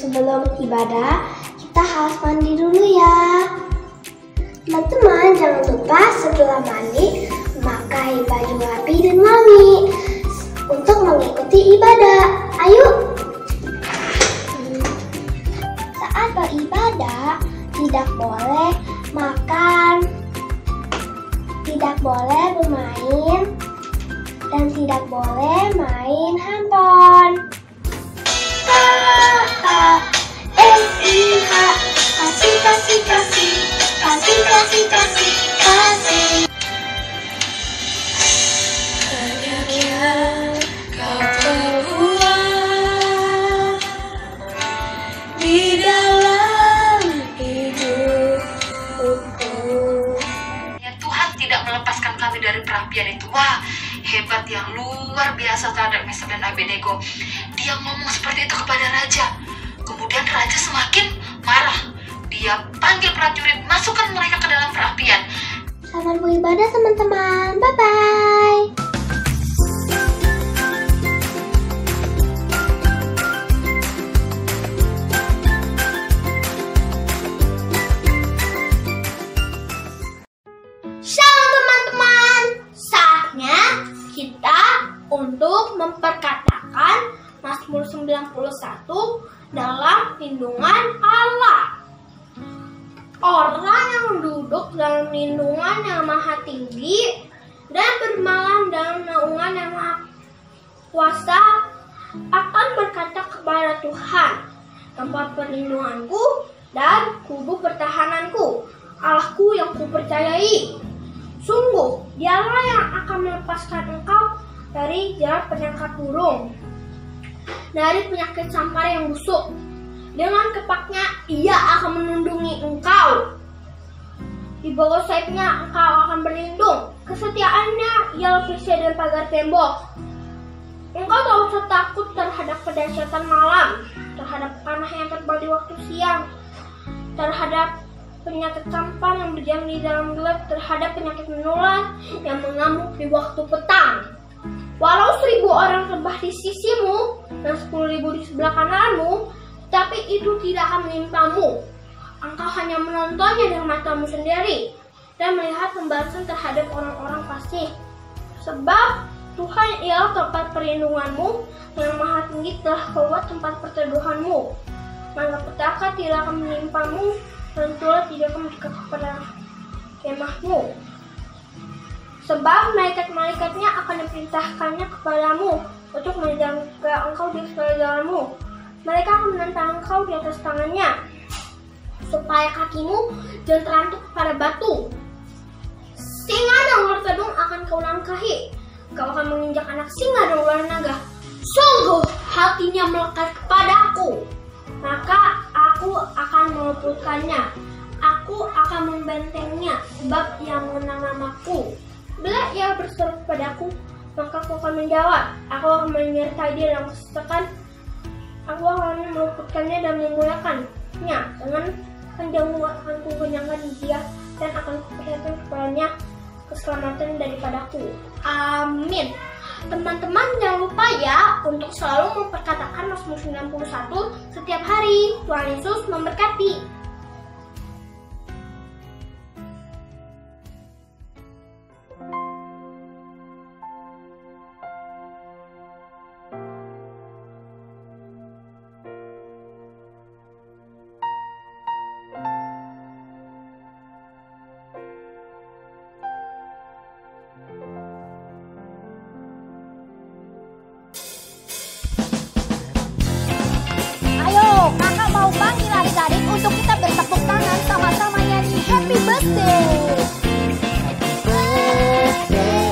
sebelum ibadah, kita harus mandi dulu ya. Teman-teman, jangan lupa setelah mandi, memakai baju rapi dan wangi untuk mengikuti ibadah. Ayo! Saat beribadah, tidak boleh makan, tidak boleh bermain, dan tidak boleh main handphone. K-A-S-I-H, kasih, kasih, kasih, kasih, kasih, kasih, kasih. Banyaknya kau perbuat di dalam hidupku. Ya, Tuhan tidak melepaskan kami dari perapian itu. Wah, hebat yang luar biasa terhadap Mesek dan Abednego. Dia ngomong seperti itu kepada raja. Kemudian raja semakin marah. Dia panggil prajurit, masukkan mereka ke dalam perapian. Selamat beribadah teman-teman. Bye-bye. Shalom teman-teman. Saatnya kita untuk memperkatakan Mazmur 91 dalam lindungan Allah. Orang yang duduk dalam lindungan yang maha tinggi dan bermalam dalam naungan yang maha kuasa akan berkata kepada Tuhan, tempat perlindunganku dan kubu pertahananku, Allahku yang kupercayai. Sungguh, dialah yang akan melepaskan engkau dari jerat penyangga burung, dari penyakit sampar yang busuk. Dengan kepaknya ia akan melindungi engkau. Di bawah sayapnya engkau akan berlindung. Kesetiaannya ia lapisi dari pagar tembok. Engkau tak usah takut terhadap kedahsyatan malam, terhadap panah yang terbang di waktu siang, terhadap penyakit sampar yang berjalan di dalam gelap, terhadap penyakit menular yang mengamuk di waktu petang. Walau 1.000 orang rebah di sisimu dan 10.000 di sebelah kananmu, tapi itu tidak akan menimpamu. Engkau hanya menontonnya dengan matamu sendiri dan melihat pembalasan terhadap orang-orang fasik. Sebab Tuhan ialah tempat perlindunganmu, yang maha tinggi telah membuat tempat perteduhanmu. Maka petaka tidak akan menimpamu, dan tulah tidak akan mendekat kepada kemahmu. Sebab malaikat-malaikatnya akan diperintahkannya kepadamu untuk menjaga engkau di segala jalanmu. Mereka akan menentang engkau di atas tangannya, supaya kakimu jangan terantuk kepada batu. Singa dan ular tedung akan kau langkahi. Kau akan menginjak anak singa dan ular naga. Sungguh hatinya melekat kepadaku, maka aku akan meluputkannya. Aku akan membentengnya, sebab ia mengenal namaku. Bila ia berseru kepadaku, maka aku akan menjawab. Aku akan menyertai dia dalam kesesakan. Aku akan meluputkannya dan memuliakannya. Dengan panjangmu akan kukenyangkan dia, dan akan kuperlihatkan kepadanya keselamatan daripadaku. Amin. Teman-teman jangan lupa ya untuk selalu memperkatakan Mazmur 91 setiap hari. Tuhan Yesus memberkati. Kakak mau panggil adik-adik untuk kita bertepuk tangan sama-sama nyanyi Happy Birthday.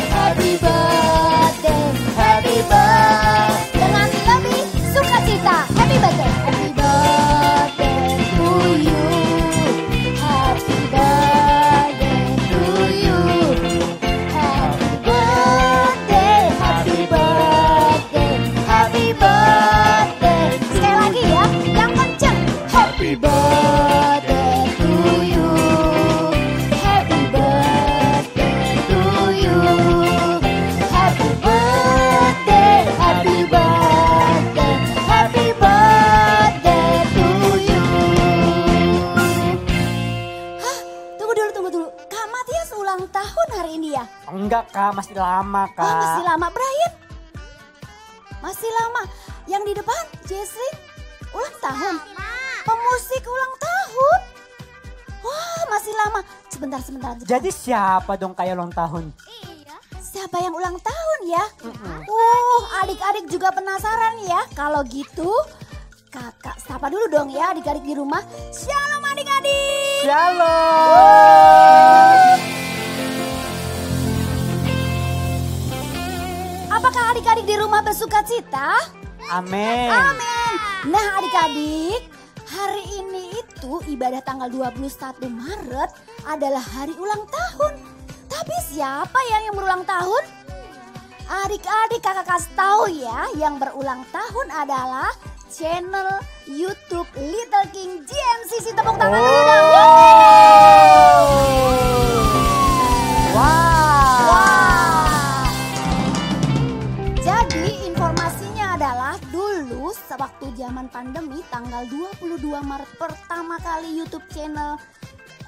Happy birthday, happy birthday. Dengan lebih sukacita. Happy birthday, happy birthday to you. Happy birthday to you. Happy birthday, happy birthday, happy birthday. Sekali lagi ya, yang kenceng. Happy birthday to you. ini ya? Enggak Kak, masih lama Kak. Oh, masih lama. Brian? Masih lama. Yang di depan, Jesslyn, ulang tahun. Pemusik ulang tahun. Wah, masih lama. Sebentar. Jadi siapa dong kayak ulang tahun? Siapa yang ulang tahun ya? Adik-adik juga penasaran ya. Kalau gitu, kakak sapa dulu dong ya adik-adik di rumah. Shalom adik-adik. Shalom. Apakah adik-adik di rumah bersuka cita? Amin. Amin. Nah adik-adik, hari ini itu ibadah tanggal 21 Maret adalah hari ulang tahun. Tapi siapa yang berulang tahun? Adik-adik kakak kasih tahu ya, yang berulang tahun adalah channel YouTube Little King GMCC. Tepuk tangan dulu dong. Wah. Jadi informasinya adalah dulu sewaktu zaman pandemi tanggal 22 Maret pertama kali YouTube channel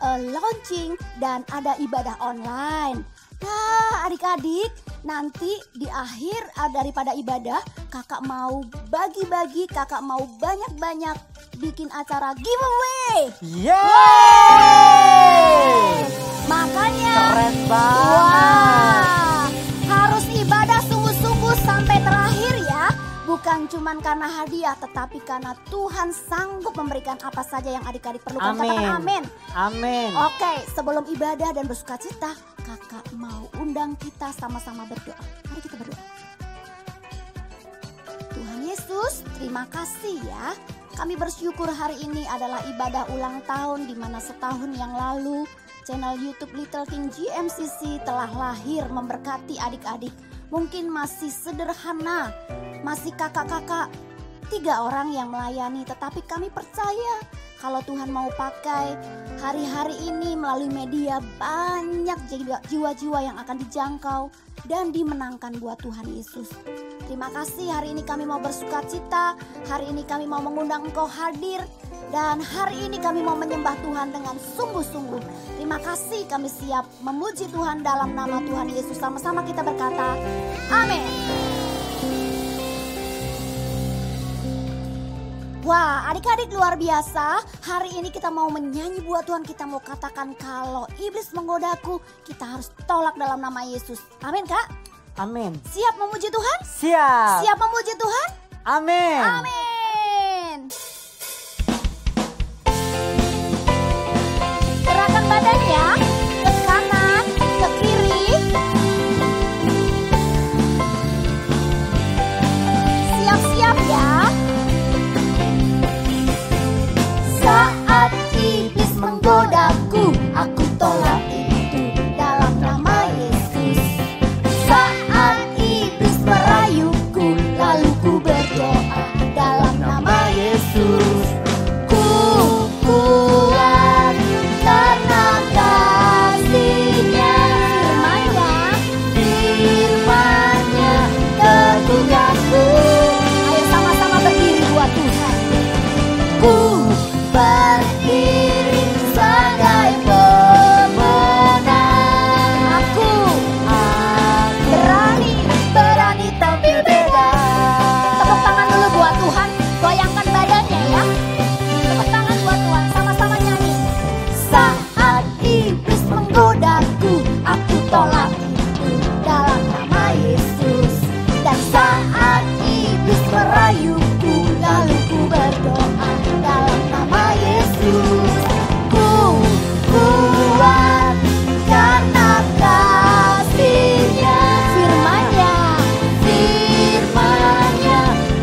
launching dan ada ibadah online. Nah adik-adik, nanti di akhir daripada ibadah kakak mau bagi-bagi, kakak mau banyak-banyak bikin acara giveaway. Yeay! Makanya Keren banget. wah, harus ibadah sungguh-sungguh sampai terakhir ya. Bukan cuman karena hadiah, tetapi karena Tuhan sanggup memberikan apa saja yang adik-adik perlukan. Katakan amin. Amin. Oke, sebelum ibadah dan bersuka cita, kakak mau undang kita sama-sama berdoa. Mari kita berdoa. Tuhan Yesus, terima kasih ya. Kami bersyukur hari ini adalah ibadah ulang tahun di mana setahun yang lalu channel YouTube Little King GMCC telah lahir memberkati adik-adik. Mungkin masih sederhana, masih kakak-kakak 3 orang yang melayani, tetapi kami percaya kalau Tuhan mau pakai hari-hari ini melalui media, banyak jiwa-jiwa yang akan dijangkau dan dimenangkan buat Tuhan Yesus. Terima kasih, hari ini kami mau bersuka cita, hari ini kami mau mengundang Engkau hadir, dan hari ini kami mau menyembah Tuhan dengan sungguh-sungguh. Terima kasih, kami siap memuji Tuhan dalam nama Tuhan Yesus. Sama-sama kita berkata, amin. Wah, adik-adik luar biasa. Hari ini kita mau menyanyi buat Tuhan. Kita mau katakan kalau iblis menggodaku, kita harus tolak dalam nama Yesus. Amin, Kak? Amin. Siap memuji Tuhan? Siap. Siap memuji Tuhan? Amin. Amin. Gerakan badannya ke kanan, ke kiri. Siap-siap ya. Saat iblis menggodaku, aku tolak itu dalam nama Yesus. Saat iblis merayuku, lalu ku berdoa dalam nama Yesus. Ku kuat karena kasih-Nya, firman-Nya teguhkanku. Ayo sama-sama berdiri buat Tuhan. Ku berdiri sebagai pemenang. Aku berani tampil beda. Tepuk tangan dulu buat Tuhan, goyangkan badannya ya. Tepuk tangan buat Tuhan, sama-sama nyanyi. Saat iblis menggodaku, aku tolak itu dalam nama Yesus. Dan saat iblis merayuku, lalu ku berdoa dalam nama Yesus. Ku kuat karena kasih-Nya, firman-Nya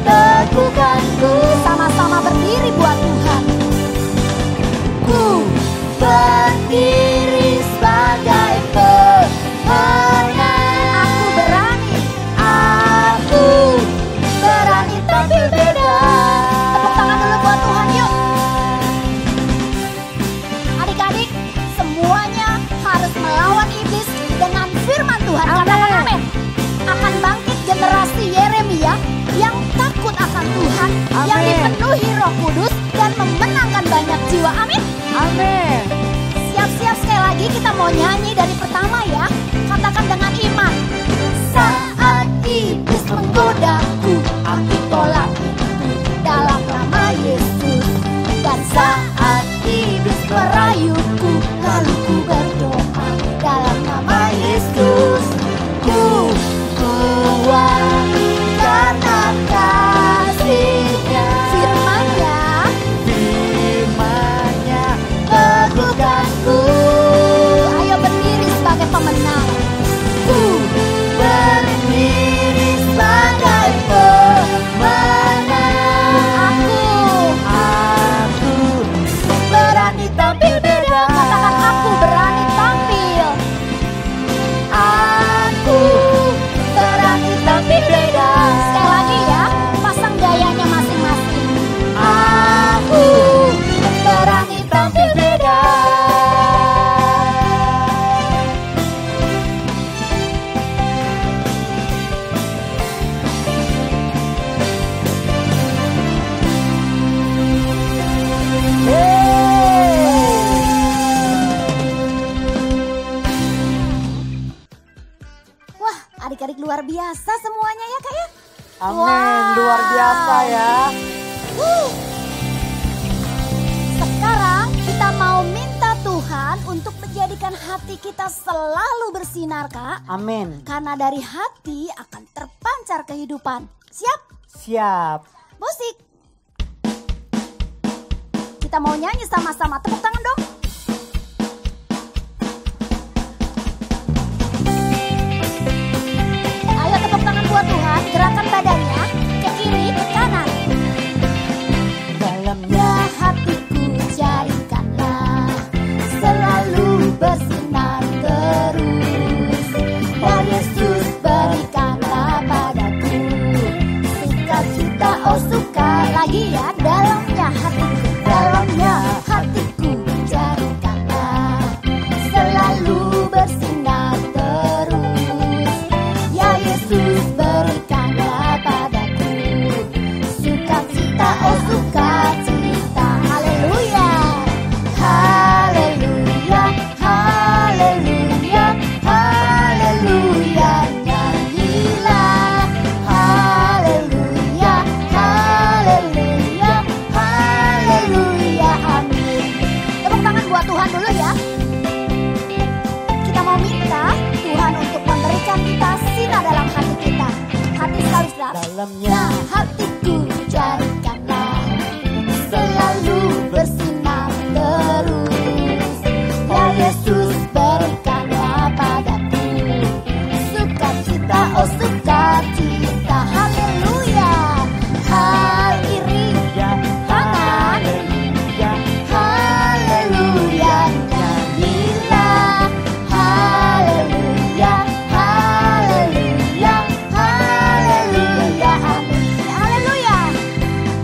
teguhkanku. Sama-sama berdiri buat Tuhan. Ku berdiri sebagai pemenang. Aku berani tampil beda. Tepuk tangan dulu buat Tuhan yuk. Adik-adik, semuanya harus melawan iblis dengan firman Tuhan. Katakan amin. Akan bangkit generasi Yeremia yang takut akan Tuhan, yang dipenuhi Roh Kudus dan memenangkan banyak jiwa. Amin. Amin. Siap-siap sekali lagi kita mau nyanyi dari pertama ya. Katakan Aku berdiri sebagai pemenang. Aku Berani tampil beda. Katakan aku berani tampil. Aku berani tampil beda. Sekali lagi ya, pasang gayanya masing-masing. Aku berani tampil beda. Wah, adik-adik luar biasa semuanya ya Kak ya. Amin, Wow. luar biasa ya. Sekarang kita mau minta Tuhan untuk menjadikan hati kita selalu bersinar Kak. Amin. Karena dari hati akan terpancar kehidupan. Siap? Siap. Musik. Kita mau nyanyi sama-sama. Tepuk tangan dong. Ayo tepuk tangan buat Tuhan. Gerakan badannya ke kiri, ke kanan. Dalamnya Hatiku jadikanlah selalu bersinar terus. Ya Yesus berikanlah padaku sukacita, oh suka lagi ya. Dalamnya hatiku jadikanlah selalu bersinar terus. Ya Yesus berikanlah padaku sukacita, oh sukacita. Haleluya, haleluya, haleluya, haleluya. Nyanyilah haleluya, haleluya, haleluya. Amin. Tepuk tangan buat Tuhan dulu ya. Kita mau minta Tuhan untuk memberikan kita sinar dalam hati kita. Hati sekali saudara. dalamnya Hatiku jadikanlah selalu bersinar terus. Ya Yesus berikanlah padaku sukacita, oh sukacita. Haleluya. Hal kiri, kanan, haleluya. Nyanyilah haleluya, haleluya, haleluya. Amin. Haleluya.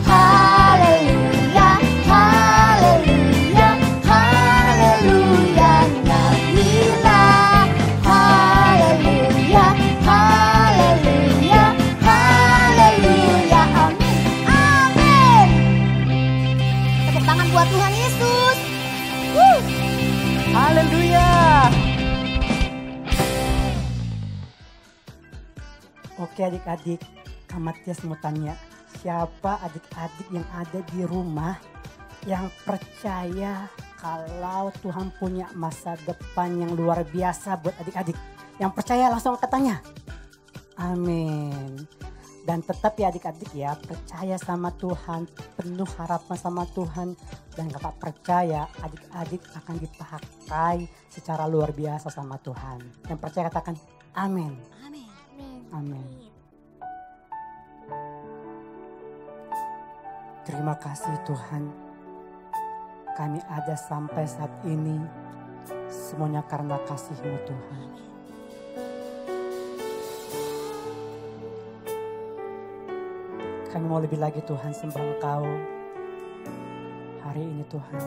Haleluya, haleluya, haleluya. Nyanyilah haleluya, haleluya, haleluya. Amin. Amin. Tepuk tangan buat Tuhan Yesus. haleluya. Oke adik-adik, Kak Matias mau tanya, siapa adik-adik yang ada di rumah yang percaya kalau Tuhan punya masa depan yang luar biasa buat adik-adik? Yang percaya langsung katanya. Amin. Dan tetap ya adik-adik ya, percaya sama Tuhan, penuh harapan sama Tuhan. Dan kakak percaya adik-adik akan dipakai secara luar biasa sama Tuhan. Yang percaya katakan amin. Amin. Amin. Terima kasih Tuhan. Kami ada sampai saat ini semuanya karena kasih-Mu Tuhan. Kami mau lebih lagi Tuhan sembah Engkau hari ini Tuhan.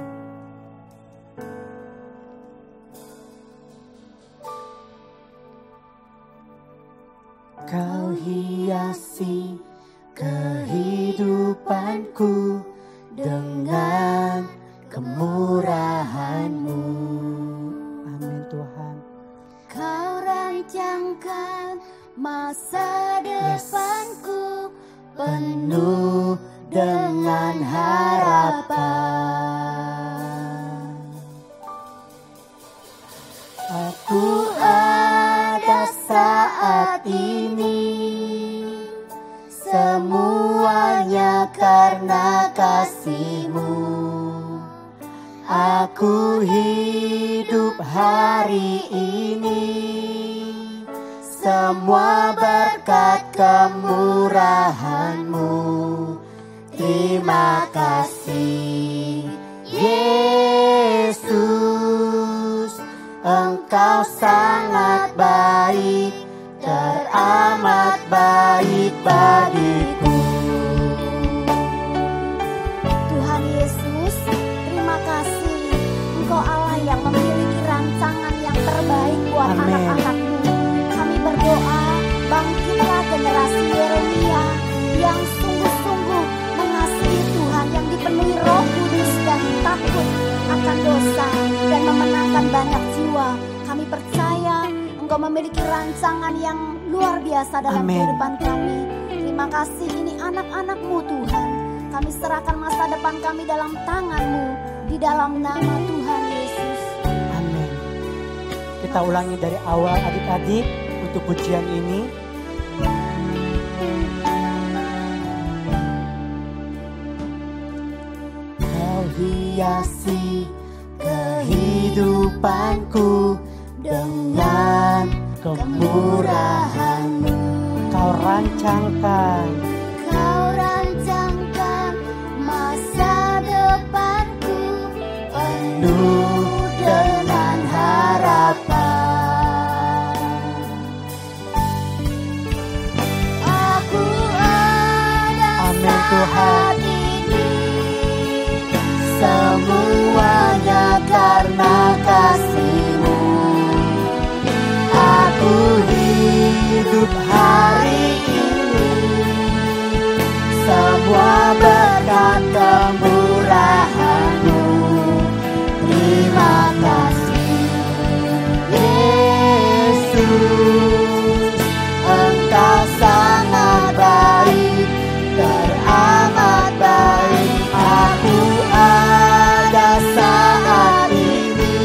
Kau hiasi kehidupanku dengan kemurahan-Mu. Amin Tuhan. Kau rancangkan masa depanku Penuh dengan harapan. Aku ada saat ini, semuanya karena kasih-Mu. Aku hidup hari ini semua berkat kemurahan-Mu. Terima kasih Yesus, Engkau sangat baik, teramat baik bagiku. Tuhan Yesus, terima kasih. Engkau Allah yang memiliki rancangan yang terbaik buat Amin. anak-anak-Mu. Kami berdoa, bangkitlah generasi Yeremia yang sungguh-sungguh mengasihi Tuhan, yang dipenuhi Roh Kudus dan takut akan dosa dan memenangkan banyak jiwa. Kami percaya Engkau memiliki rancangan yang luar biasa dalam Amin. kehidupan kami. Terima kasih, ini anak-anak-Mu Tuhan. Kami serahkan masa depan kami dalam tangan-Mu, di dalam nama Tuhan Yesus. Amin. Kita ulangi dari awal adik-adik untuk pujian ini. Kau hiasi kehidupanku dengan kemurahan-Mu. Kau rancangkan masa depanku penuh dengan harapan. Aku ada Amin Tuhan. saat ini, Semuanya karena kasih-Mu. Aku hidup hari ini, semua berkat kemurahan-Mu. Terima kasih Yesus, Engkau sangat baik, teramat baik. Aku ada saat ini,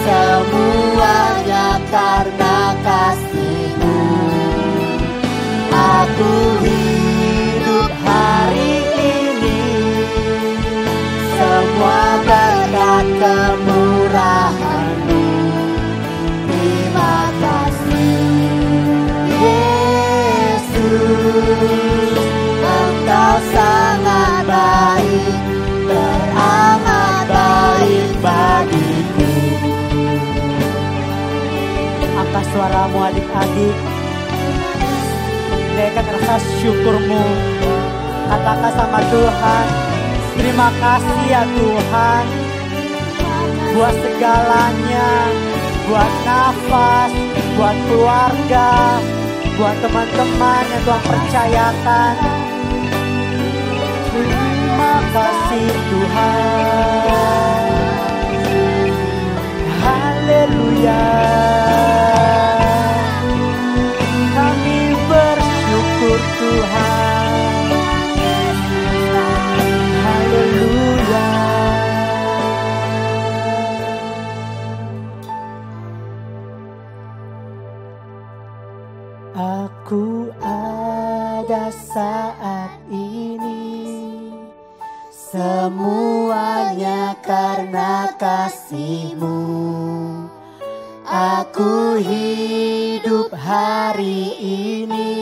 semuanya karena kasih-Mu. Aku hidup hari ini, semua berkat kemurahan-Mu. Terima kasih Yesus, Engkau sangat baik, teramat baik bagiku. Angkat suaramu adik-adik, naikkan rasa syukurmu. Katakan sama Tuhan, terima kasih ya Tuhan, buat segalanya, buat nafas, buat keluarga, buat teman-teman yang Tuhan percayakan. Terima kasih Tuhan. Haleluya. Kami bersyukur Tuhan. Haleluya. Aku ada saat ini, semuanya karena kasih-Mu. Aku hidup hari ini,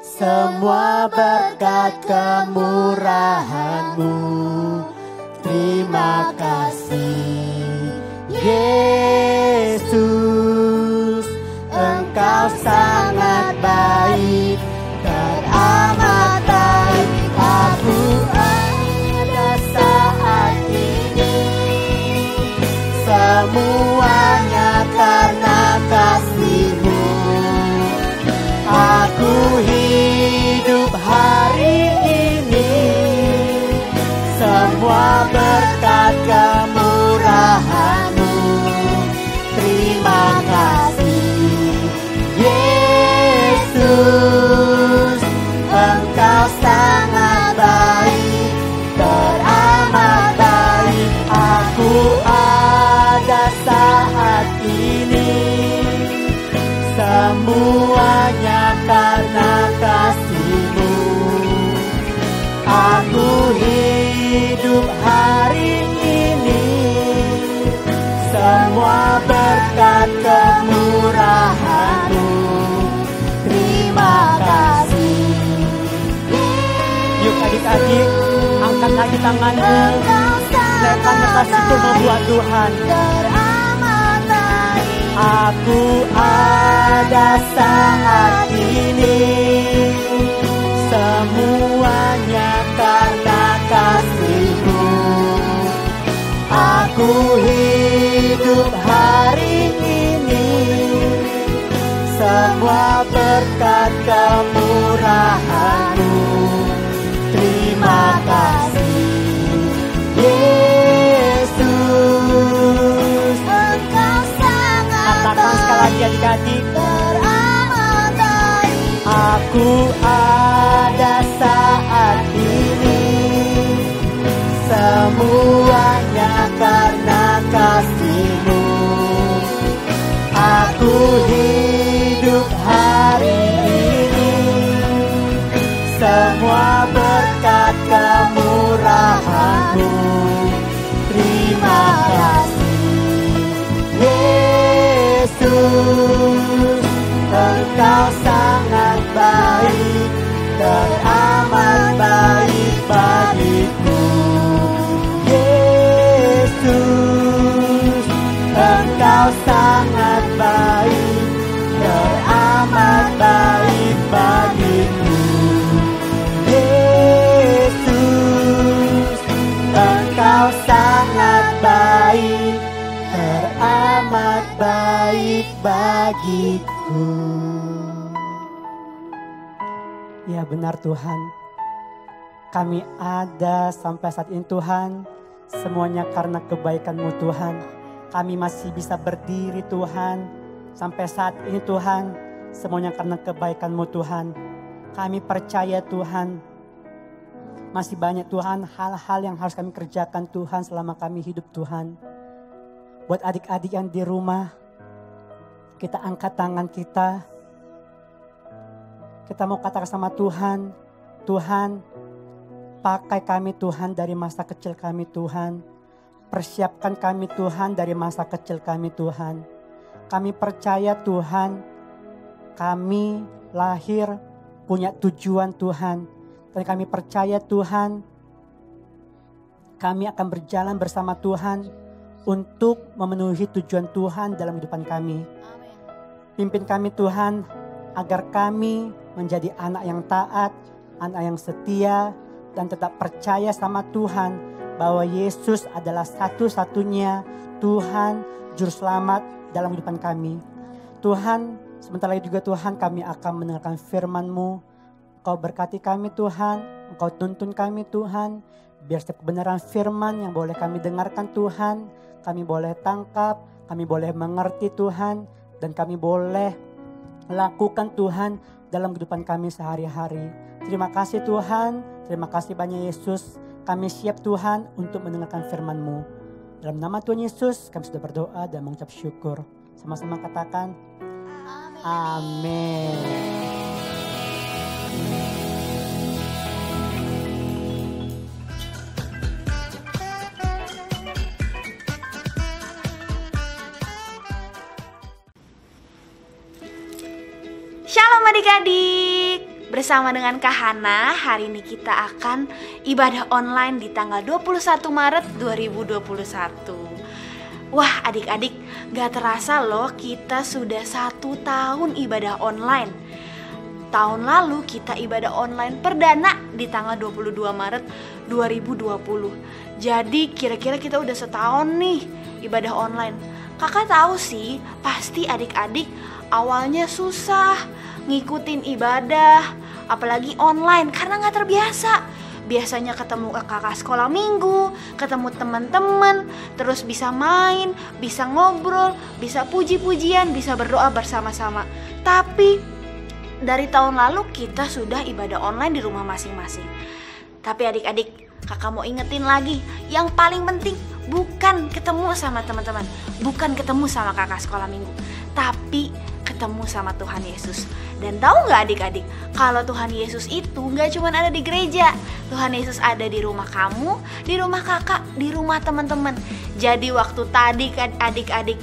semua berkat kemurahan-Mu. Terima kasih Yesus, Engkau sangat baik, teramat baik. Aku ada saat ini, semuanya karena kasih-Mu. Aku hidup hari ini, semua berkat kemurahan-Mu. Terima kasih Yesus, Engkau sangat baik, teramat baik. Aku ada saat ini, semuanya karena kasih-Mu. Aku hidup hari ini, semua berkat kemurahan-Mu. adik-adik, angkat lagi tanganmu. Karena kasih Tuhan buat Tuhan. Aku ada saat ini, semuanya karena kasih-Mu. Aku hidup hari ini, semua berkat kemurahan-Mu. Terima kasih Yesus. Katakan sekali lagi adik-adik. Aku ada saat ini, semuanya karena kasih-Mu. Aku hidup hari ini, semua berkat kemurahan-Mu. Terima kasih Yesus. Engkau sangat baik, teramat baik bagiku. Yesus, Engkau sangat baik, teramat baik bagiku. Yesus, Engkau sangat baik, teramat baik bagiku. Ya benar Tuhan, kami ada sampai saat ini Tuhan, semuanya karena kebaikan-Mu Tuhan. Kami masih bisa berdiri Tuhan, sampai saat ini Tuhan, semuanya karena kebaikan-Mu Tuhan. Kami percaya Tuhan, masih banyak Tuhan hal-hal yang harus kami kerjakan Tuhan selama kami hidup Tuhan. Buat adik-adik yang di rumah, kita angkat tangan kita. Kita mau katakan sama Tuhan, Tuhan, pakai kami Tuhan dari masa kecil kami Tuhan. Persiapkan kami Tuhan dari masa kecil kami Tuhan. Kami percaya Tuhan, kami lahir punya tujuan Tuhan. Dan kami percaya Tuhan, kami akan berjalan bersama Tuhan untuk memenuhi tujuan Tuhan dalam kehidupan kami. Pimpin kami Tuhan, agar kami menjadi anak yang taat, anak yang setia, dan tetap percaya sama Tuhan bahwa Yesus adalah satu-satunya Tuhan Juru Selamat dalam kehidupan kami. Tuhan, sebentar lagi juga Tuhan kami akan mendengarkan firman-Mu. Engkau berkati kami Tuhan, Engkau tuntun kami Tuhan, biar setiap kebenaran firman yang boleh kami dengarkan Tuhan, kami boleh tangkap, kami boleh mengerti Tuhan, dan kami boleh lakukan Tuhan dalam kehidupan kami sehari-hari. Terima kasih Tuhan, terima kasih banyak Yesus. Kami siap Tuhan untuk mendengarkan firman-Mu. Dalam nama Tuhan Yesus kami sudah berdoa dan mengucap syukur. Sama-sama katakan amin. Shalom adik-adik, bersama dengan Kak Hana, hari ini kita akan ibadah online di tanggal 21 Maret 2021. Wah adik-adik, gak terasa loh kita sudah 1 tahun ibadah online. Tahun lalu kita ibadah online perdana di tanggal 22 Maret 2020. Jadi kira-kira kita udah setahun nih ibadah online. Kakak tahu sih, pasti adik-adik awalnya susah ngikutin ibadah, apalagi online karena gak terbiasa. Biasanya ketemu kakak sekolah minggu, ketemu teman-teman, terus bisa main, bisa ngobrol, bisa puji-pujian, bisa berdoa bersama-sama. Tapi dari tahun lalu kita sudah ibadah online di rumah masing-masing. Tapi adik-adik, kakak mau ingetin lagi, yang paling penting bukan ketemu sama teman-teman, bukan ketemu sama kakak sekolah minggu, tapi ketemu sama Tuhan Yesus. Dan tahu gak adik-adik, kalau Tuhan Yesus itu gak cuma ada di gereja, Tuhan Yesus ada di rumah kamu, di rumah kakak, di rumah teman-teman. Jadi waktu tadi kan adik-adik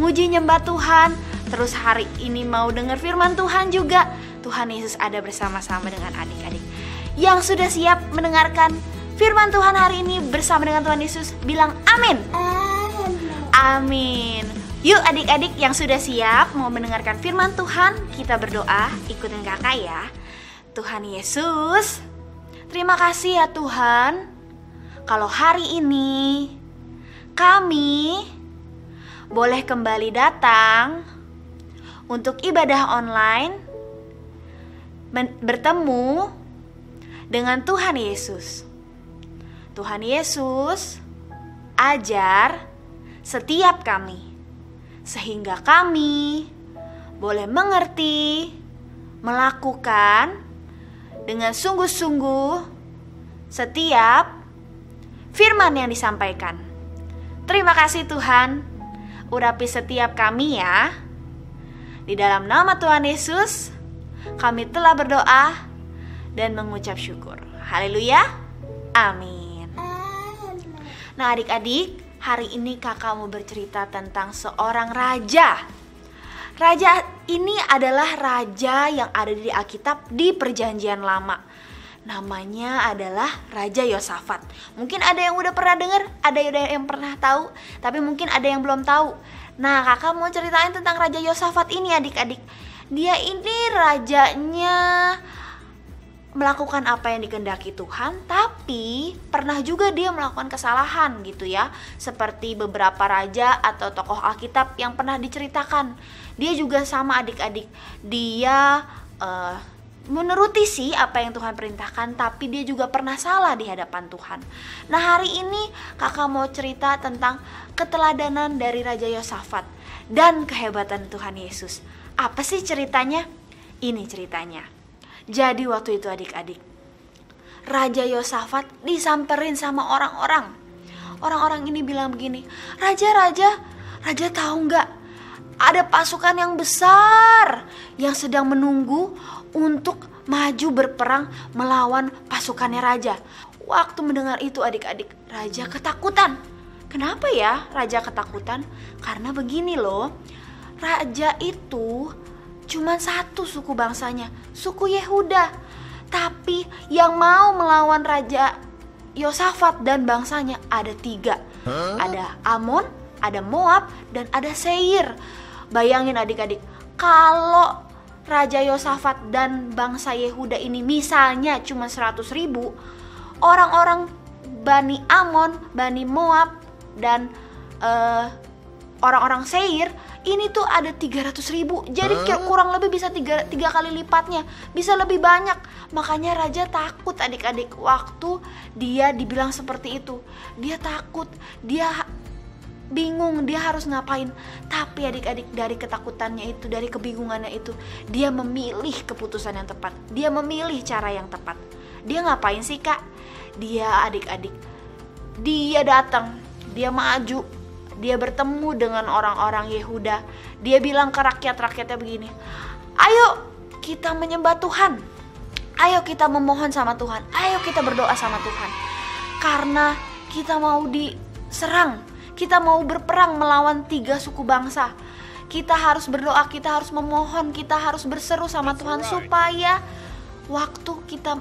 muji nyembah Tuhan, terus hari ini mau dengar firman Tuhan juga, Tuhan Yesus ada bersama-sama dengan adik-adik. yang sudah siap mendengarkan firman Tuhan hari ini bersama dengan Tuhan Yesus? Bilang amin. Amin. Yuk adik-adik yang sudah siap mau mendengarkan firman Tuhan, kita berdoa, ikutin kakak ya. Tuhan Yesus, terima kasih ya Tuhan, kalau hari ini kami boleh kembali datang untuk ibadah online, bertemu dengan Tuhan Yesus. Tuhan Yesus, ajar setiap kami, sehingga kami boleh mengerti, melakukan dengan sungguh-sungguh setiap firman yang disampaikan. Terima kasih Tuhan, urapi setiap kami ya. Di dalam nama Tuhan Yesus, kami telah berdoa dan mengucap syukur. Haleluya, amin. Nah adik-adik, hari ini kakak mau bercerita tentang seorang raja. Raja ini adalah raja yang ada di Alkitab di Perjanjian Lama. Namanya adalah Raja Yosafat. Mungkin ada yang udah pernah dengar, ada yang pernah tahu, tapi mungkin ada yang belum tahu. Nah kakak mau ceritain tentang Raja Yosafat ini adik-adik. Dia ini rajanya melakukan apa yang dikehendaki Tuhan, tapi pernah juga dia melakukan kesalahan gitu ya. Seperti beberapa raja atau tokoh Alkitab yang pernah diceritakan. Dia juga sama adik-adik. Dia menuruti sih apa yang Tuhan perintahkan, tapi dia juga pernah salah di hadapan Tuhan. Nah hari ini kakak mau cerita tentang keteladanan dari Raja Yosafat dan kehebatan Tuhan Yesus. Apa sih ceritanya? Ini ceritanya. Jadi waktu itu adik-adik, Raja Yosafat disamperin sama orang-orang. Orang-orang ini bilang begini, Raja tahu nggak? Ada pasukan yang besar yang sedang menunggu untuk maju berperang melawan pasukannya raja. Waktu mendengar itu adik-adik, raja ketakutan. Kenapa ya raja ketakutan? Karena begini loh, raja itu cuma satu suku bangsanya, suku Yehuda. Tapi yang mau melawan Raja Yosafat dan bangsanya ada 3. Ada Amon, ada Moab, dan ada Seir. Bayangin adik-adik, kalau Raja Yosafat dan bangsa Yehuda ini misalnya cuma 100.000, orang-orang Bani Amon, Bani Moab, dan orang-orang Seir ini tuh ada 300.000. Jadi kurang lebih bisa 3 kali lipatnya, bisa lebih banyak. Makanya raja takut adik-adik waktu dia dibilang seperti itu. Dia takut, dia bingung dia harus ngapain. Tapi adik-adik, dari ketakutannya itu, dari kebingungannya itu, dia memilih keputusan yang tepat. Dia memilih cara yang tepat. Dia ngapain sih kak? Dia adik-adik, dia datang, dia maju, dia bertemu dengan orang-orang Yehuda. Dia bilang ke rakyat-rakyatnya begini, ayo kita menyembah Tuhan, ayo kita memohon sama Tuhan, ayo kita berdoa sama Tuhan. Karena kita mau diserang, kita mau berperang melawan 3 suku bangsa. Kita harus berdoa, kita harus memohon, kita harus berseru sama Tuhan supaya waktu kita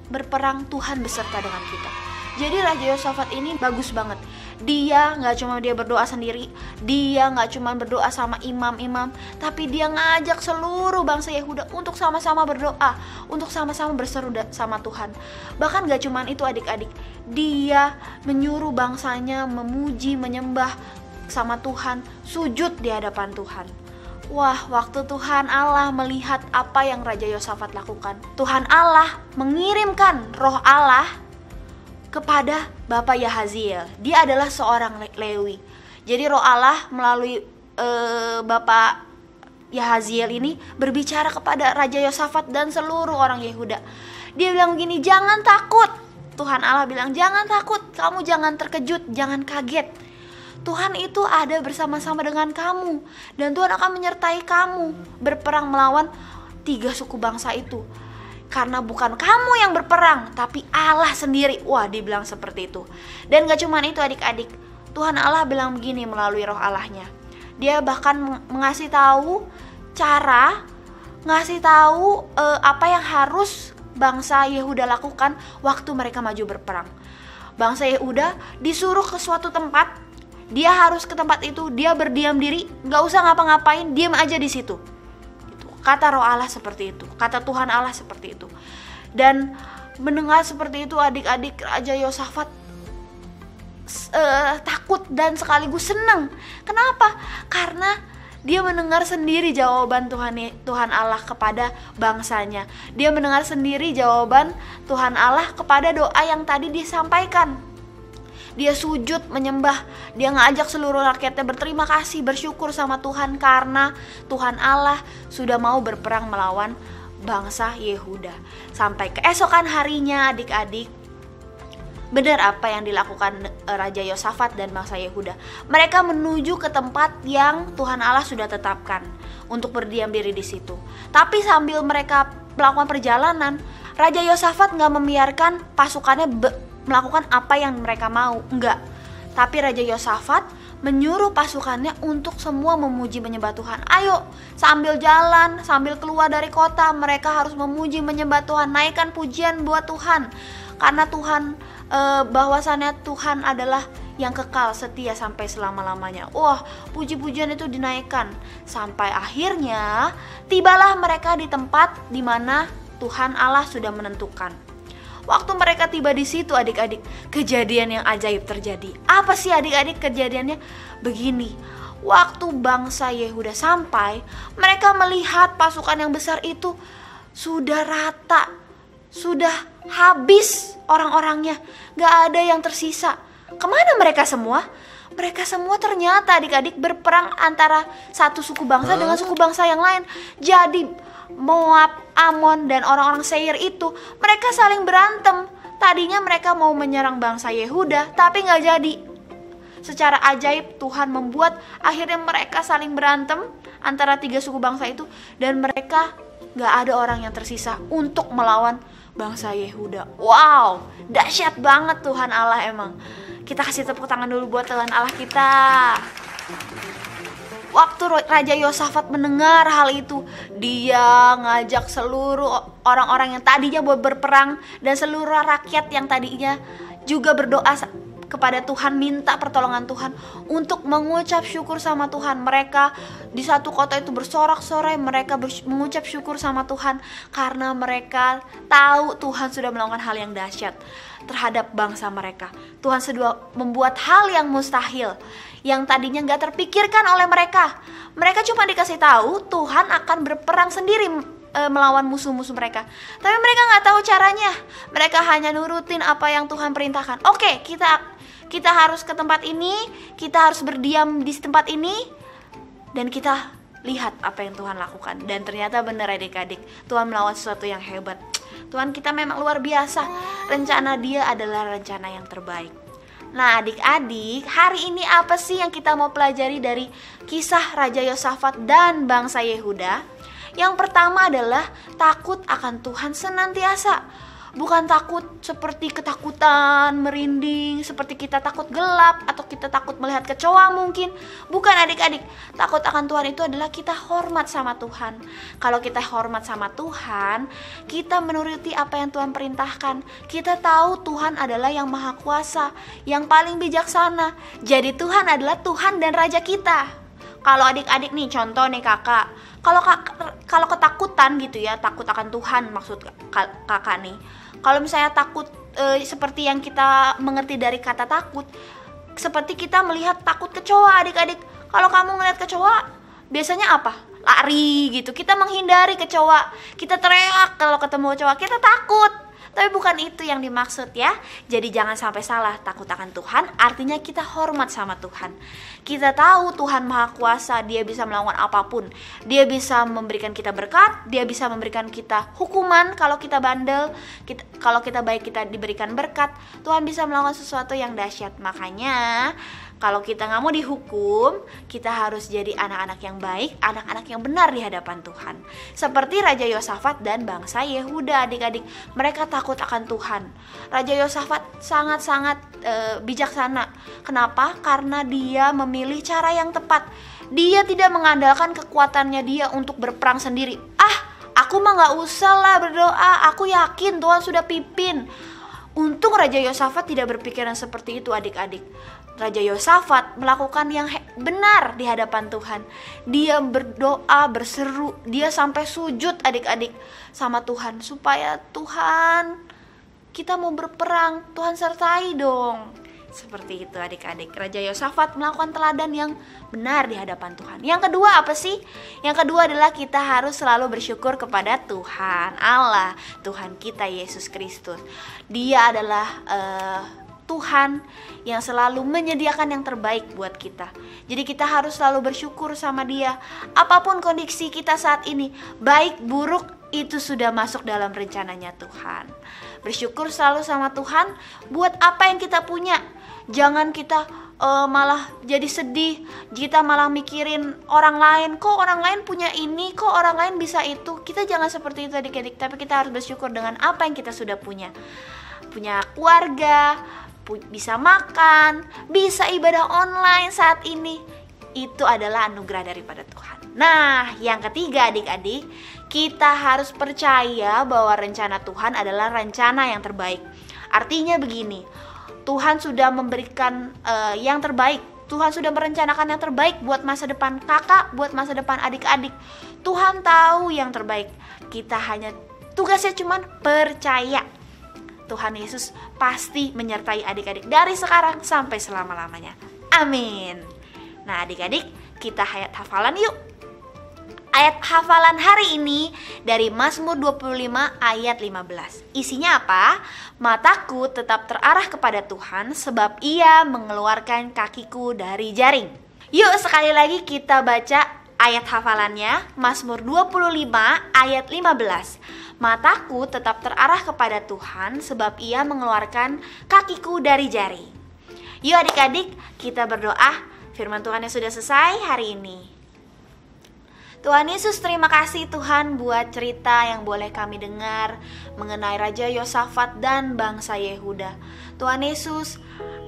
berperang Tuhan beserta dengan kita. Jadi Raja Yosafat ini bagus banget. Dia gak cuma dia berdoa sendiri, dia gak cuma berdoa sama imam-imam, tapi dia ngajak seluruh bangsa Yehuda untuk sama-sama berdoa, untuk sama-sama berseru sama Tuhan. Bahkan gak cuma itu adik-adik, dia menyuruh bangsanya memuji, menyembah sama Tuhan, sujud di hadapan Tuhan. Wah, waktu Tuhan Allah melihat apa yang Raja Yosafat lakukan, Tuhan Allah mengirimkan Roh Allah kepada Bapak Yahaziel. Dia adalah seorang Lewi. Jadi Roh Allah melalui Bapak Yahaziel ini berbicara kepada Raja Yosafat dan seluruh orang Yehuda. Dia bilang begini, jangan takut. Tuhan Allah bilang, jangan takut, kamu jangan terkejut, jangan kaget. Tuhan itu ada bersama-sama dengan kamu, dan Tuhan akan menyertai kamu berperang melawan 3 suku bangsa itu. Karena bukan kamu yang berperang, tapi Allah sendiri. Wah, dibilang seperti itu. Dan gak cuma itu adik-adik, Tuhan Allah bilang begini melalui Roh Allahnya. Dia bahkan ngasih tahu cara, ngasih tahu apa yang harus bangsa Yehuda lakukan waktu mereka maju berperang. Bangsa Yehuda disuruh ke suatu tempat, dia harus ke tempat itu, dia berdiam diri, gak usah ngapa-ngapain, diam aja di situ. Kata Roh Allah seperti itu, kata Tuhan Allah seperti itu. Dan mendengar seperti itu, adik-adik, Raja Yosafat takut dan sekaligus senang. Kenapa? Karena dia mendengar sendiri jawaban Tuhan Allah kepada bangsanya. Dia mendengar sendiri jawaban Tuhan Allah kepada doa yang tadi disampaikan. Dia sujud menyembah, dia ngajak seluruh rakyatnya berterima kasih, bersyukur sama Tuhan karena Tuhan Allah sudah mau berperang melawan bangsa Yehuda. Sampai keesokan harinya, adik-adik, benar apa yang dilakukan Raja Yosafat dan bangsa Yehuda. Mereka menuju ke tempat yang Tuhan Allah sudah tetapkan untuk berdiam diri di situ. Tapi sambil mereka melakukan perjalanan, Raja Yosafat gak membiarkan pasukannya melakukan apa yang mereka mau, enggak. Tapi Raja Yosafat menyuruh pasukannya untuk semua memuji menyembah Tuhan. Ayo, sambil jalan, sambil keluar dari kota, mereka harus memuji menyembah Tuhan, naikkan pujian buat Tuhan. Karena Tuhan, bahwasannya Tuhan adalah yang kekal setia sampai selama-lamanya. Wah, puji-pujian itu dinaikkan. Sampai akhirnya tibalah mereka di tempat di mana Tuhan Allah sudah menentukan. Waktu mereka tiba di situ, adik-adik, kejadian yang ajaib terjadi. Apa sih adik-adik kejadiannya? Begini, waktu bangsa Yehuda sampai, mereka melihat pasukan yang besar itu sudah rata, sudah habis orang-orangnya, gak ada yang tersisa. Kemana mereka semua? Mereka semua ternyata adik-adik berperang antara satu suku bangsa dengan suku bangsa yang lain. Jadi Moab, Amon, dan orang-orang Seir itu mereka saling berantem. Tadinya mereka mau menyerang bangsa Yehuda, tapi gak jadi. Secara ajaib Tuhan membuat akhirnya mereka saling berantem antara tiga suku bangsa itu, dan mereka gak ada orang yang tersisa untuk melawan bangsa Yehuda. Wow, dahsyat banget Tuhan Allah emang. Kita kasih tepuk tangan dulu buat Tuhan Allah kita. Waktu Raja Yosafat mendengar hal itu, dia ngajak seluruh orang-orang yang tadinya buat berperang dan seluruh rakyat yang tadinya juga berdoa kepada Tuhan, minta pertolongan Tuhan untuk mengucap syukur sama Tuhan. Mereka di satu kota itu bersorak-sorai, mereka mengucap syukur sama Tuhan karena mereka tahu Tuhan sudah melakukan hal yang dahsyat terhadap bangsa mereka. Tuhan sudah membuat hal yang mustahil yang tadinya gak terpikirkan oleh mereka. Mereka cuma dikasih tahu Tuhan akan berperang sendiri melawan musuh-musuh mereka, tapi mereka gak tahu caranya. Mereka hanya nurutin apa yang Tuhan perintahkan. Oke, kita harus ke tempat ini, kita harus berdiam di tempat ini, dan kita lihat apa yang Tuhan lakukan. Dan ternyata benar adik-adik, Tuhan melawan sesuatu yang hebat. Tuhan kita memang luar biasa. Rencana Dia adalah rencana yang terbaik. Nah adik-adik, hari ini apa sih yang kita mau pelajari dari kisah Raja Yosafat dan bangsa Yehuda? Yang pertama adalah takut akan Tuhan senantiasa. Bukan takut seperti ketakutan, merinding, seperti kita takut gelap atau kita takut melihat kecoa mungkin. Bukan adik-adik, takut akan Tuhan itu adalah kita hormat sama Tuhan. Kalau kita hormat sama Tuhan, kita menuruti apa yang Tuhan perintahkan. Kita tahu Tuhan adalah yang maha kuasa, yang paling bijaksana. Jadi Tuhan adalah Tuhan dan Raja kita. Kalau adik-adik nih, contoh nih kakak, kalau ketakutan gitu ya, takut akan Tuhan maksud kakak nih. Kalau misalnya takut seperti yang kita mengerti dari kata takut, seperti kita melihat takut kecoa adik-adik. Kalau kamu ngelihat kecoa, biasanya apa? Lari gitu. Kita menghindari kecoa. Kita teriak kalau ketemu kecoa, kita takut. Tapi bukan itu yang dimaksud ya. Jadi jangan sampai salah, takut akan Tuhan artinya kita hormat sama Tuhan. Kita tahu Tuhan Maha Kuasa, Dia bisa melakukan apapun. Dia bisa memberikan kita berkat, Dia bisa memberikan kita hukuman kalau kita bandel, kalau kita baik kita diberikan berkat. Tuhan bisa melakukan sesuatu yang dahsyat. Makanya kalau kita gak mau dihukum, kita harus jadi anak-anak yang baik, anak-anak yang benar di hadapan Tuhan. Seperti Raja Yosafat dan bangsa Yehuda adik-adik, mereka takut akan Tuhan. Raja Yosafat sangat-sangat bijaksana. Kenapa? Karena dia memilih cara yang tepat. Dia tidak mengandalkan kekuatannya dia untuk berperang sendiri. Aku mah gak usah lah berdoa, aku yakin Tuhan sudah pimpin. Untung Raja Yosafat tidak berpikiran seperti itu adik-adik. Raja Yosafat melakukan yang benar di hadapan Tuhan. Dia berdoa, berseru, dia sampai sujud adik-adik sama Tuhan. Supaya Tuhan, kita mau berperang, Tuhan sertai dong. Seperti itu adik-adik. Raja Yosafat melakukan teladan yang benar di hadapan Tuhan. Yang kedua apa sih? Yang kedua adalah kita harus selalu bersyukur kepada Tuhan Allah, Tuhan kita Yesus Kristus. Dia adalah Tuhan yang selalu menyediakan yang terbaik buat kita. Jadi kita harus selalu bersyukur sama Dia. Apapun kondisi kita saat ini, baik buruk, itu sudah masuk dalam rencananya Tuhan. Bersyukur selalu sama Tuhan buat apa yang kita punya. Jangan kita malah jadi sedih, kita malah mikirin orang lain, kok orang lain punya ini, kok orang lain bisa itu. Kita jangan seperti itu adik-adik, tapi kita harus bersyukur dengan apa yang kita sudah punya. Punya keluarga, bisa makan, bisa ibadah online saat ini. Itu adalah anugerah daripada Tuhan. Nah, yang ketiga adik-adik, kita harus percaya bahwa rencana Tuhan adalah rencana yang terbaik. Artinya begini, Tuhan sudah memberikan yang terbaik. Tuhan sudah merencanakan yang terbaik buat masa depan kakak, buat masa depan adik-adik. Tuhan tahu yang terbaik. Kita hanya tugasnya cuman percaya. Tuhan Yesus pasti menyertai adik-adik dari sekarang sampai selama-lamanya. Amin. Nah adik-adik, kita hayat hafalan yuk. Ayat hafalan hari ini dari Mazmur 25 ayat 15. Isinya apa? Mataku tetap terarah kepada Tuhan sebab Ia mengeluarkan kakiku dari jaring. Yuk sekali lagi kita baca ayat hafalannya. Mazmur 25 ayat 15. Mataku tetap terarah kepada Tuhan sebab Ia mengeluarkan kakiku dari jaring. Yuk adik-adik, kita berdoa. Firman Tuhan yang sudah selesai hari ini. Tuhan Yesus, terima kasih Tuhan buat cerita yang boleh kami dengar mengenai Raja Yosafat dan bangsa Yehuda. Tuhan Yesus,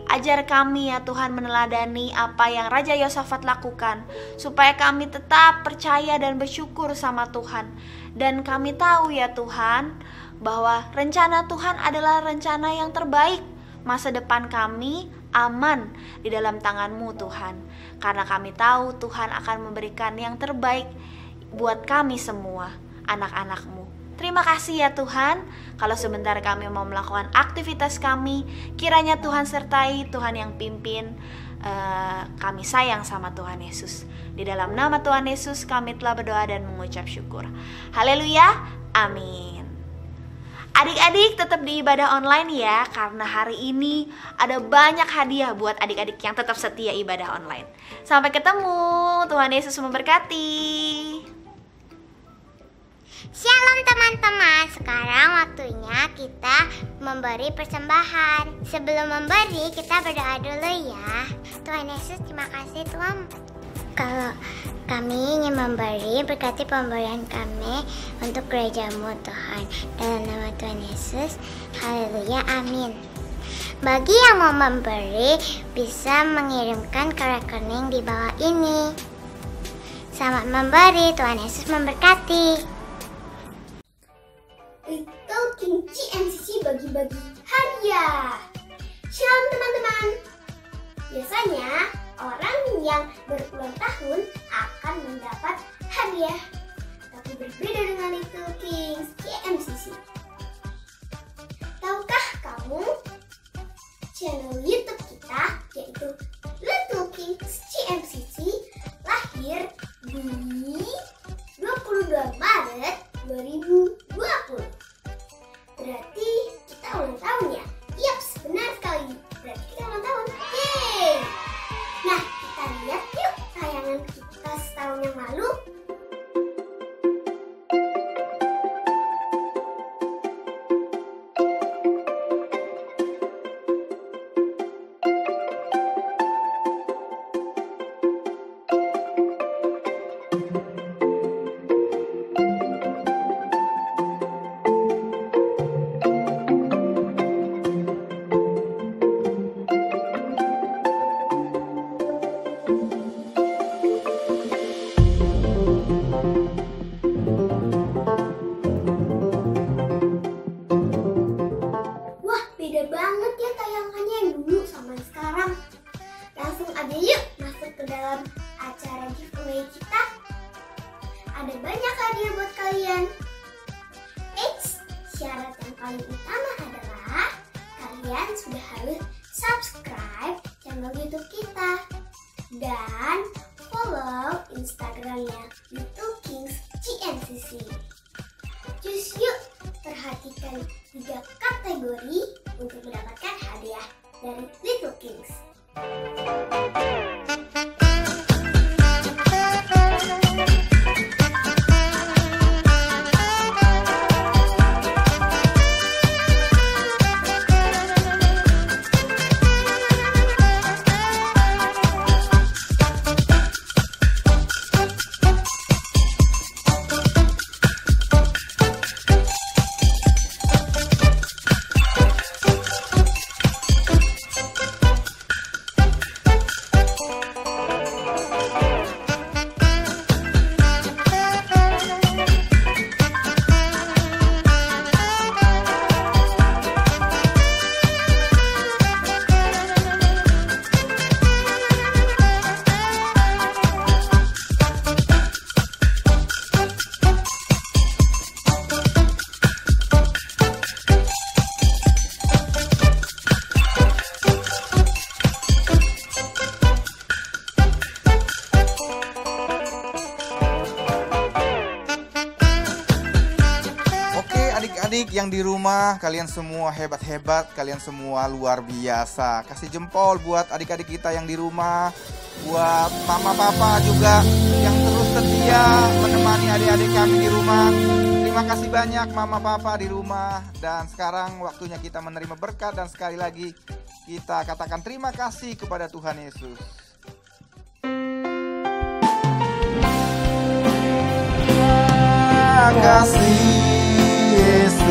ajar kami ya Tuhan meneladani apa yang Raja Yosafat lakukan, supaya kami tetap percaya dan bersyukur sama Tuhan. Dan kami tahu ya Tuhan, bahwa rencana Tuhan adalah rencana yang terbaik. Masa depan kami aman di dalam tangan-Mu Tuhan. Karena kami tahu Tuhan akan memberikan yang terbaik buat kami semua, anak-anak-Mu. Terima kasih ya Tuhan. Kalau sebentar kami mau melakukan aktivitas kami, kiranya Tuhan sertai, Tuhan yang pimpin. Kami sayang sama Tuhan Yesus. Di dalam nama Tuhan Yesus kami telah berdoa dan mengucap syukur. Haleluya, amin. Adik-adik tetap di ibadah online ya, karena hari ini ada banyak hadiah buat adik-adik yang tetap setia ibadah online. Sampai ketemu, Tuhan Yesus memberkati. Shalom teman-teman, sekarang waktunya kita memberi persembahan. Sebelum memberi, kita berdoa dulu ya. Tuhan Yesus, terima kasih Tuhan. Kalau kami ingin memberi, berkati pemberian kami untuk gereja-Mu Tuhan. Dalam nama Tuhan Yesus, haleluya, amin. Bagi yang mau memberi, bisa mengirimkan ke rekening di bawah ini. Selamat memberi, Tuhan Yesus memberkati. Little King GMCC bagi-bagi hadiah. Shalom teman-teman. Biasanya orang yang berulang tahun akan mendapat hadiah, tapi berbeda dengan Little Kings GMCC. Tahukah kamu channel YouTube kita yaitu Little Kings GMCC lahir di 22 Maret 2020. Berarti kita ulang tahun ya? Yaps, benar sekali. Berarti kita ulang tahun. Yeay! Nah, kita lihat yuk tayangan kita setahun yang lalu. ada banyak hadiah buat kalian. Eits, syarat yang paling utama adalah kalian sudah harus subscribe channel YouTube kita dan follow Instagramnya Little Kings GMCC. Cus yuk, perhatikan 3 kategori untuk mendapatkan hadiah dari Little Kings. Adik-adik yang di rumah, kalian semua hebat-hebat, kalian semua luar biasa. Kasih jempol buat adik-adik kita yang di rumah, buat mama papa juga yang terus setia menemani adik-adik kami di rumah. Terima kasih banyak mama papa di rumah. Dan sekarang waktunya kita menerima berkat, dan sekali lagi kita katakan terima kasih kepada Tuhan Yesus. Terima kasih Yesus,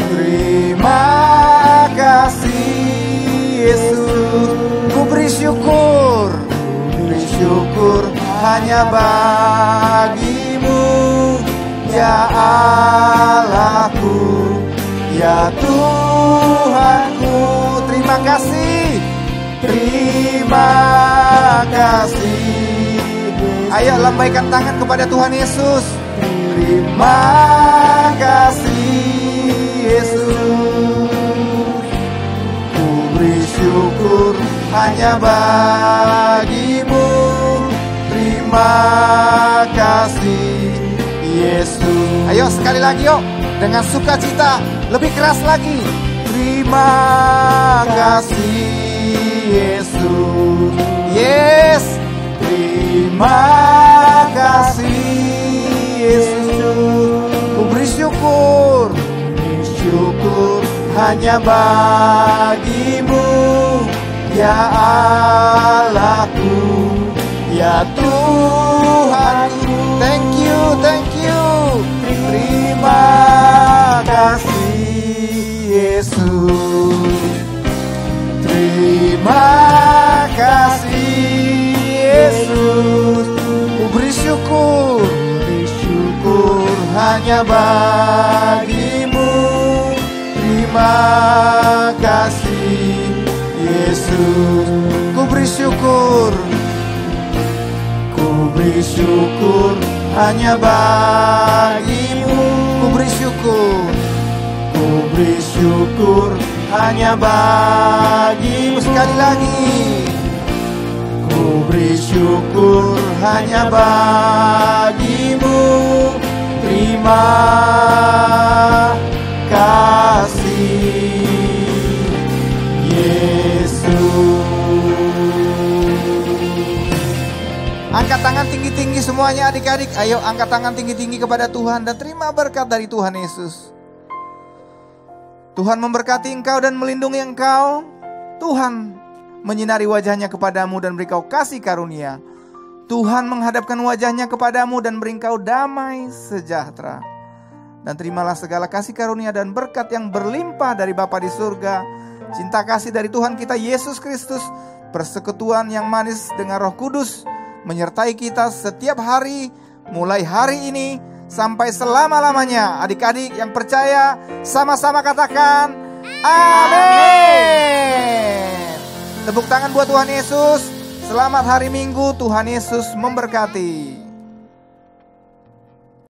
terima kasih Yesus. Ku beri syukur hanya bagimu, ya Allahku, ya Tuhanku. Terima kasih. Ayo lambaikan tangan kepada Tuhan Yesus. Terima kasih Yesus, ku beri syukur hanya bagimu. Terima kasih Yesus. Ayo sekali lagi yuk, dengan sukacita, lebih keras lagi. Terima kasih Yesus. Yes, terima kasih Yesus, ku beri syukur hanya bagimu, ya Allahku, ya Tuhanku. Thank you. Terima kasih Yesus. Terima kasih Yesus, ku beri syukur hanya bagimu. Terima kasih Yesus, ku beri syukur hanya bagimu. Ku beri syukur hanya bagimu. Sekali lagi, ku beri syukur hanya bagimu. Terima kasih Yesus. Angkat tangan tinggi-tinggi semuanya adik-adik. Ayo angkat tangan tinggi-tinggi kepada Tuhan dan terima berkat dari Tuhan Yesus. Tuhan memberkati engkau dan melindungi engkau. Tuhan menyinari wajahnya kepadamu dan beri kau kasih karunia. Tuhan menghadapkan wajahnya kepadamu dan beri engkau damai sejahtera. Dan terimalah segala kasih karunia dan berkat yang berlimpah dari Bapa di surga, cinta kasih dari Tuhan kita Yesus Kristus, persekutuan yang manis dengan Roh Kudus menyertai kita setiap hari, mulai hari ini sampai selama-lamanya. Adik-adik yang percaya sama-sama katakan amin. Tepuk tangan buat Tuhan Yesus. Selamat hari Minggu, Tuhan Yesus memberkati.